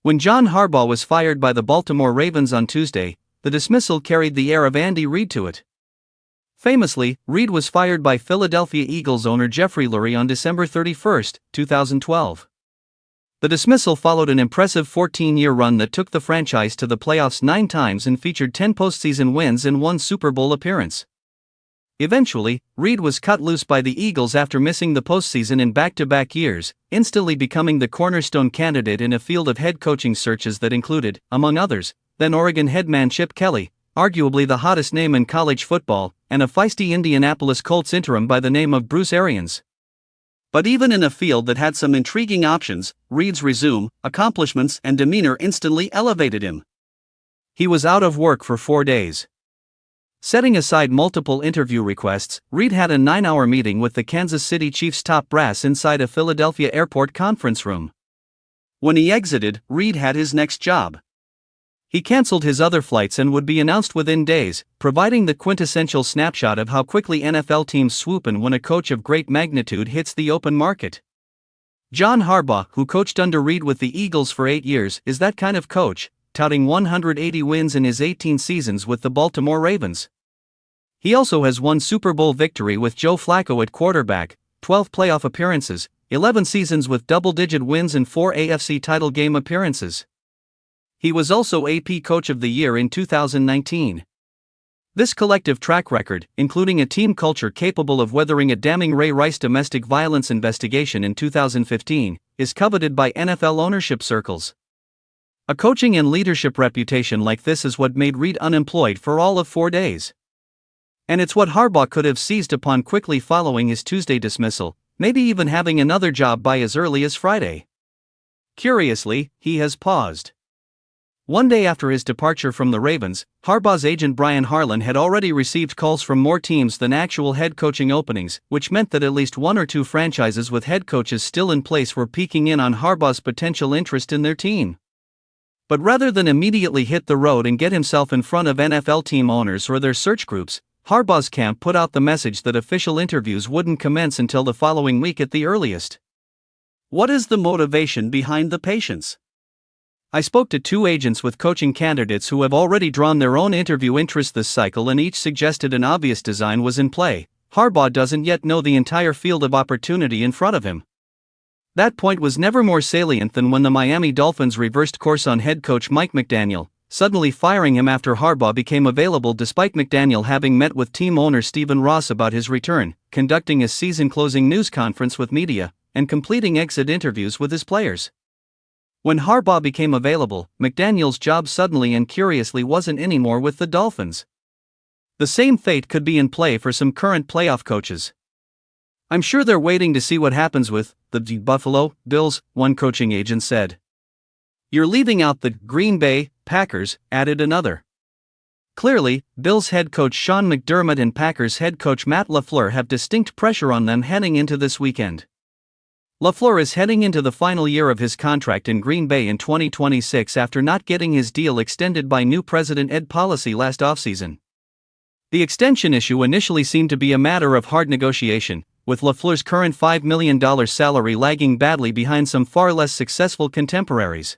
When John Harbaugh was fired by the Baltimore Ravens on Tuesday, the dismissal carried the air of Andy Reid to it. Famously, Reid was fired by Philadelphia Eagles owner Jeffrey Lurie on December 31, 2012. The dismissal followed an impressive 14-year run that took the franchise to the playoffs 9 times and featured 10 postseason wins and 1 Super Bowl appearance. Eventually, Reid was cut loose by the Eagles after missing the postseason in back-to-back years, instantly becoming the cornerstone candidate in a field of head coaching searches that included, among others, then Oregon headman Chip Kelly, arguably the hottest name in college football, and a feisty Indianapolis Colts interim by the name of Bruce Arians. But even in a field that had some intriguing options, Reid's resume, accomplishments, and demeanor instantly elevated him. He was out of work for 4 days. Setting aside multiple interview requests, Reid had a 9-hour meeting with the Kansas City Chiefs top brass inside a Philadelphia airport conference room. When he exited, Reid had his next job. He canceled his other flights and would be announced within days, providing the quintessential snapshot of how quickly NFL teams swoop in when a coach of great magnitude hits the open market. John Harbaugh, who coached under Reid with the Eagles for 8 years, is that kind of coach, touting 180 wins in his 18 seasons with the Baltimore Ravens. He also has 1 Super Bowl victory with Joe Flacco at quarterback, 12 playoff appearances, 11 seasons with double-digit wins and 4 AFC title game appearances. He was also AP Coach of the Year in 2019. This collective track record, including a team culture capable of weathering a damning Ray Rice domestic violence investigation in 2015, is coveted by NFL ownership circles. A coaching and leadership reputation like this is what made Reid unemployed for all of 4 days. And it's what Harbaugh could have seized upon quickly following his Tuesday dismissal, maybe even having another job by as early as Friday. Curiously, he has paused. One day after his departure from the Ravens, Harbaugh's agent Brian Harlan had already received calls from more teams than actual head coaching openings, which meant that at least 1 or 2 franchises with head coaches still in place were peeking in on Harbaugh's potential interest in their team. But rather than immediately hit the road and get himself in front of NFL team owners or their search groups, Harbaugh's camp put out the message that official interviews wouldn't commence until the following week at the earliest. What is the motivation behind the patience? I spoke to 2 agents with coaching candidates who have already drawn their own interview interest this cycle, and each suggested an obvious design was in play. Harbaugh doesn't yet know the entire field of opportunity in front of him. That point was never more salient than when the Miami Dolphins reversed course on head coach Mike McDaniel, suddenly firing him after Harbaugh became available despite McDaniel having met with team owner Stephen Ross about his return, conducting a season-closing news conference with media, and completing exit interviews with his players. When Harbaugh became available, McDaniel's job suddenly and curiously wasn't anymore with the Dolphins. The same fate could be in play for some current playoff coaches. I'm sure they're waiting to see what happens with the Buffalo Bills, one coaching agent said. You're leaving out the Green Bay Packers, added another. Clearly, Bills head coach Sean McDermott and Packers head coach Matt LaFleur have distinct pressure on them heading into this weekend. LaFleur is heading into the final year of his contract in Green Bay in 2026 after not getting his deal extended by new President Ed Policy last offseason. The extension issue initially seemed to be a matter of hard negotiation, with LaFleur's current $5 million salary lagging badly behind some far less successful contemporaries.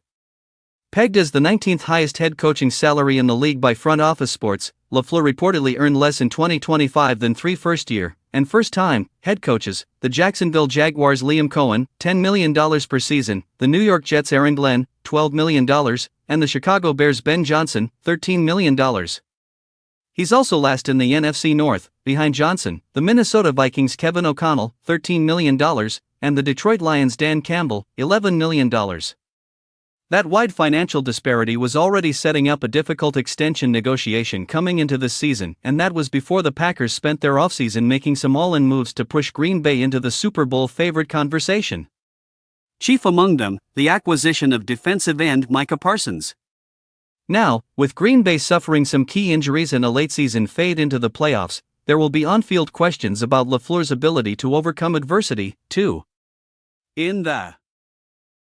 Pegged as the 19th highest head coaching salary in the league by Front Office Sports, LaFleur reportedly earned less in 2025 than 3 first-year and first-time head coaches, the Jacksonville Jaguars' Liam Cohen, $10 million per season, the New York Jets' Aaron Glenn, $12 million, and the Chicago Bears' Ben Johnson, $13 million. He's also last in the NFC North, behind Johnson, the Minnesota Vikings' Kevin O'Connell, $13 million, and the Detroit Lions' Dan Campbell, $11 million. That wide financial disparity was already setting up a difficult extension negotiation coming into this season, and that was before the Packers spent their offseason making some all-in moves to push Green Bay into the Super Bowl favorite conversation. Chief among them, the acquisition of defensive end Micah Parsons. Now, with Green Bay suffering some key injuries and a late-season fade into the playoffs, there will be on-field questions about LaFleur's ability to overcome adversity, too. In the